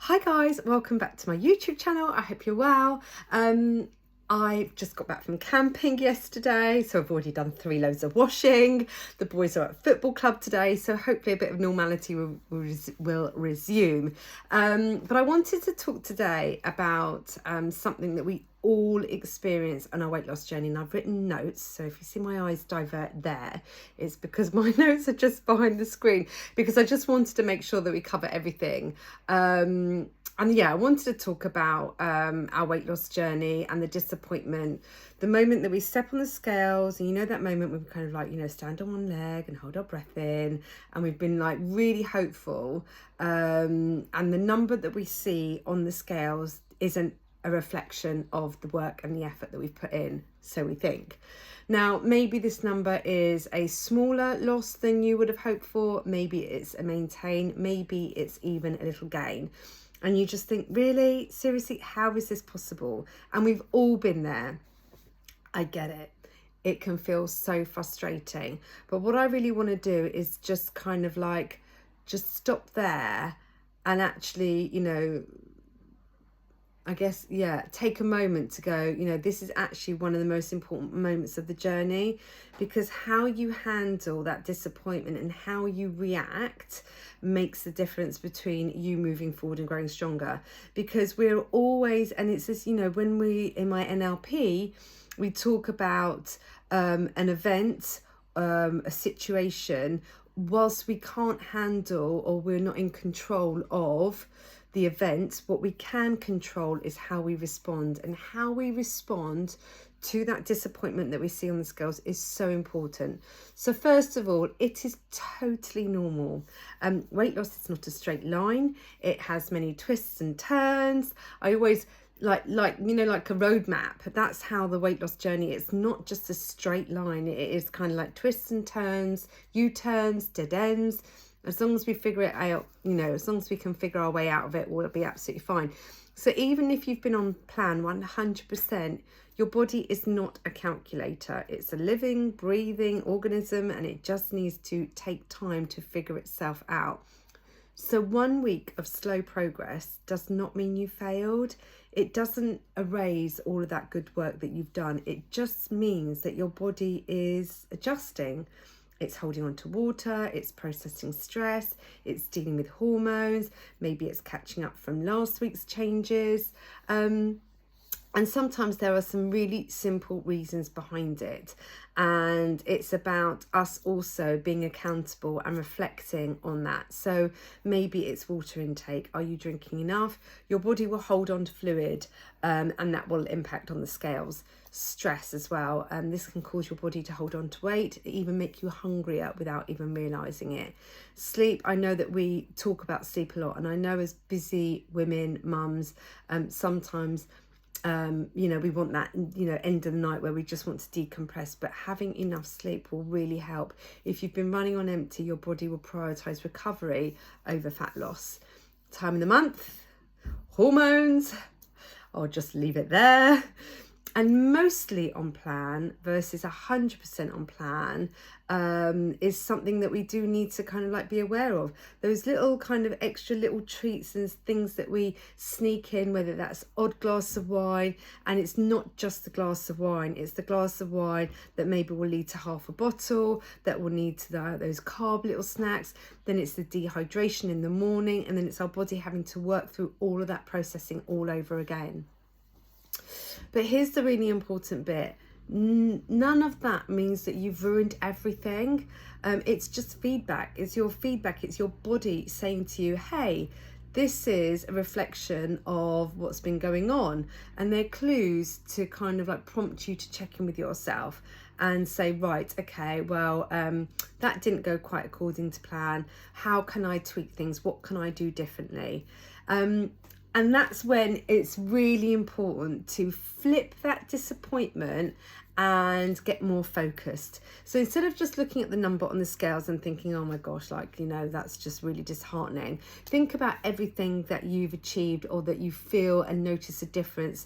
Hi guys, welcome back to my YouTube channel. I hope you're well. I just got back from camping yesterday, so I've already done 3 loads of washing. The boys are at football club today, so hopefully a bit of normality will resume. But I wanted to talk today about something that we all experience on our weight loss journey, and I've written notes, so if you see my eyes divert there, it's because my notes are just behind the screen, because I just wanted to make sure that we cover everything. And yeah, I wanted to talk about our weight loss journey and the disappointment, the moment that we step on the scales, and that moment when we kind of like, stand on one leg and hold our breath in, and we've been like really hopeful, and the number that we see on the scales isn't a reflection of the work and the effort that we've put in, so we think. Now, maybe this number is a smaller loss than you would have hoped for, maybe it's a maintain, maybe it's even a little gain. And you just think, really? Seriously, how is this possible? And we've all been there. I get it. It can feel so frustrating. But what I really want to do is just kind of like, just stop there and actually, I guess, take a moment to go, this is actually one of the most important moments of the journey, because how you handle that disappointment and how you react makes the difference between you moving forward and growing stronger. Because we're always, and it's this, when we, in my NLP, we talk about an event, a situation, whilst we can't handle or we're not in control of the event, what we can control is how we respond, and how we respond to that disappointment that we see on the scales is so important. So first of all, it is totally normal. Weight loss is not a straight line. It has many twists and turns. I always like a roadmap. That's how the weight loss journey is. It's not just a straight line. It is kind of like twists and turns, U-turns, dead ends. As long as we figure it out, as long as we can figure our way out of it, we'll be absolutely fine. So even if you've been on plan 100%, your body is not a calculator. It's a living, breathing organism, and it just needs to take time to figure itself out. So 1 week of slow progress does not mean you failed. It doesn't erase all of that good work that you've done. It just means that your body is adjusting. It's holding on to water, it's processing stress, it's dealing with hormones, maybe it's catching up from last week's changes. And sometimes there are some really simple reasons behind it. And it's about us also being accountable and reflecting on that. So maybe it's water intake. Are you drinking enough? Your body will hold on to fluid, and that will impact on the scales. Stress as well. This can cause your body to hold on to weight, even make you hungrier without even realising it. Sleep, I know that we talk about sleep a lot, and I know as busy women, mums, sometimes we want that, end of the night where we just want to decompress, but having enough sleep will really help. If you've been running on empty, your body will prioritise recovery over fat loss. Time of the month, hormones, I'll just leave it there. And mostly on plan versus 100% on plan is something that we do need to kind of like be aware of. Those little kind of extra little treats and things that we sneak in, whether that's odd glass of wine, and it's not just the glass of wine, it's the glass of wine that maybe will lead to half a bottle, that will lead to those carb little snacks, then it's the dehydration in the morning, and then it's our body having to work through all of that processing all over again. But here's the really important bit. None of that means that you've ruined everything. It's just feedback. It's your feedback. It's your body saying to you, hey, this is a reflection of what's been going on. And they're clues to kind of like prompt you to check in with yourself and say, right, okay, well, that didn't go quite according to plan. How can I tweak things? What can I do differently? And that's when it's really important to flip that disappointment and get more focused. So instead of just looking at the number on the scales and thinking, oh my gosh, that's just really disheartening, think about everything that you've achieved or that you feel and notice a difference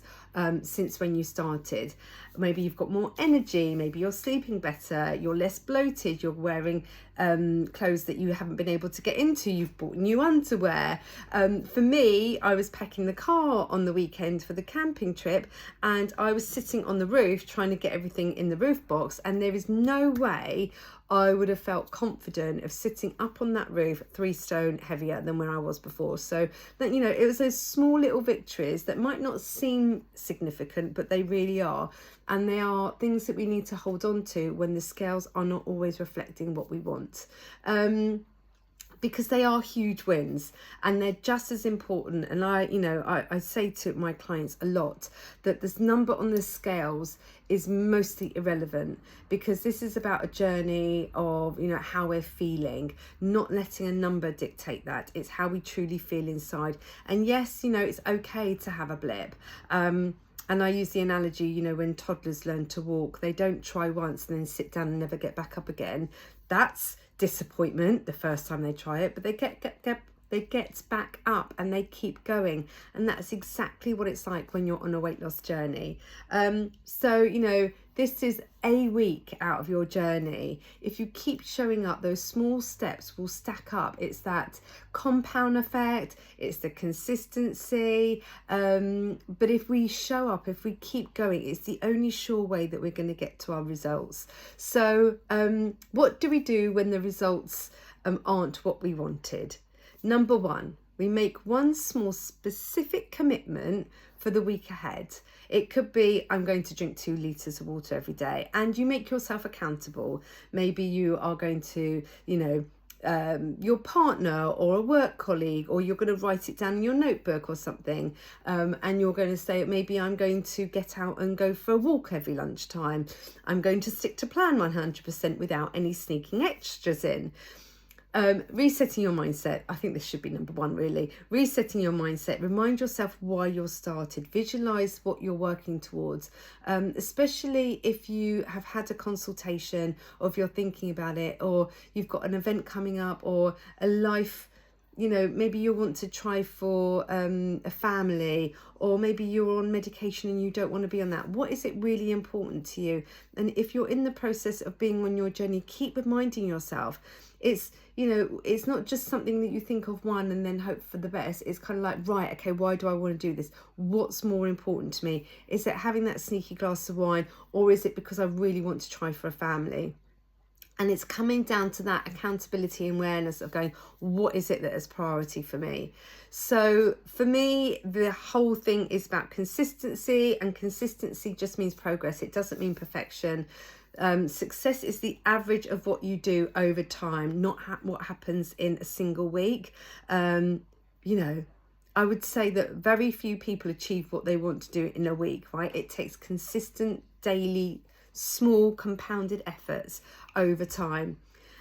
since when you started. Maybe you've got more energy, maybe you're sleeping better, you're less bloated, you're wearing clothes that you haven't been able to get into. You've bought new underwear. For me, I was packing the car on the weekend for the camping trip, and I was sitting on the roof trying to get everything in the roof box, and there is no way I would have felt confident of sitting up on that roof 3 stone heavier than where I was before. So that, you know, it was those small little victories that might not seem significant, but they really are. And they are things that we need to hold on to when the scales are not always reflecting what we want. Because they are huge wins, and they're just as important. And I say to my clients a lot that this number on the scales is mostly irrelevant, because this is about a journey of, you know, how we're feeling, not letting a number dictate that. It's how we truly feel inside. And yes, you know, it's okay to have a blip. And I use the analogy, you know, when toddlers learn to walk, they don't try once and then sit down and never get back up again. That's disappointment the first time they try it, but they get back up and they keep going. And that's exactly what it's like when you're on a weight loss journey. So, you know, this is a week out of your journey. If you keep showing up, those small steps will stack up. It's that compound effect, it's the consistency. But if we show up, if we keep going, it's the only sure way that we're going to get to our results. So what do we do when the results aren't what we wanted? Number 1, we make one small specific commitment for the week ahead. It could be, I'm going to drink 2 litres of water every day, and you make yourself accountable. Maybe you are going to, you know, your partner or a work colleague, or you're going to write it down in your notebook or something, and you're going to say, maybe I'm going to get out and go for a walk every lunchtime. I'm going to stick to plan 100% without any sneaking extras in. Resetting your mindset. I think this should be number 1, really. Resetting your mindset. Remind yourself why you're started. Visualize what you're working towards, especially if you have had a consultation, or if you're thinking about it, or you've got an event coming up, or a life, you know, maybe you want to try for a family, or maybe you're on medication and you don't want to be on that. What is it really important to you? And if you're in the process of being on your journey, keep reminding yourself. It's, you know, it's not just something that you think of one and then hope for the best. It's kind of like, right, okay, why do I want to do this? What's more important to me? Is it having that sneaky glass of wine, or is it because I really want to try for a family? And it's coming down to that accountability and awareness of going, what is it that is priority for me? So for me, the whole thing is about consistency, and consistency just means progress. It doesn't mean perfection. Success is the average of what you do over time, not what happens in a single week. You know, I would say that very few people achieve what they want to do in a week, right? It takes consistent, daily, small compounded efforts over time.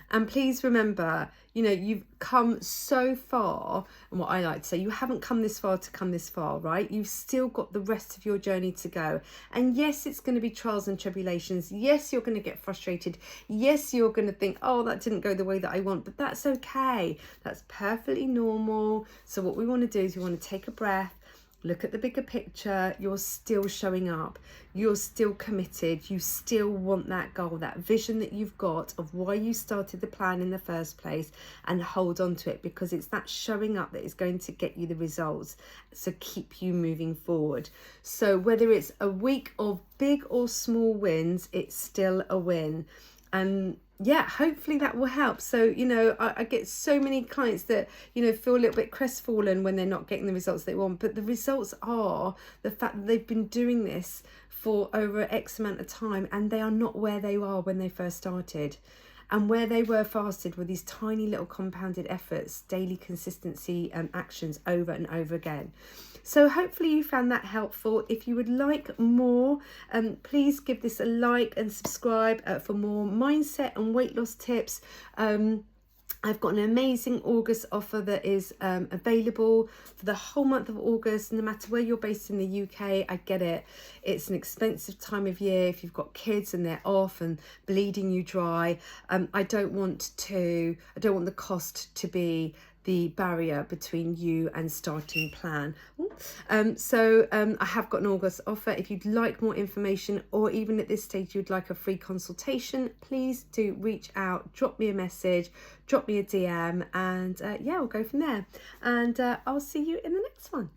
And please remember, you know, you've come so far, and what I like to say, you haven't come this far to come this far, right? You've still got the rest of your journey to go. And yes, it's going to be trials and tribulations. Yes, you're going to get frustrated. Yes, you're going to think, oh, that didn't go the way that I want, but that's okay. That's perfectly normal. So what we want to do is we want to take a breath, look at the bigger picture. You're still showing up. You're still committed. You still want that goal, that vision that you've got of why you started the plan in the first place, and hold on to it, because it's that showing up that is going to get you the results. So keep you moving forward. So whether it's a week of big or small wins, it's still a win. And yeah, hopefully that will help. So, you know, I get so many clients that, you know, feel a little bit crestfallen when they're not getting the results they want. But the results are the fact that they've been doing this for over X amount of time, and they are not where they are when they first started. And where they were fasted were these tiny little compounded efforts, daily consistency and actions over and over again. So hopefully you found that helpful. If you would like more, please give this a like and subscribe for more mindset and weight loss tips. I've got an amazing August offer that is available for the whole month of August. No matter where you're based in the UK, I get it. It's an expensive time of year. If you've got kids and they're off and bleeding you dry, I don't want the cost to be the barrier between you and starting plan. I have got an August offer. If you'd like more information, or even at this stage you'd like a free consultation, please do reach out, drop me a message, drop me a DM, and yeah, we'll go from there. And I'll see you in the next one.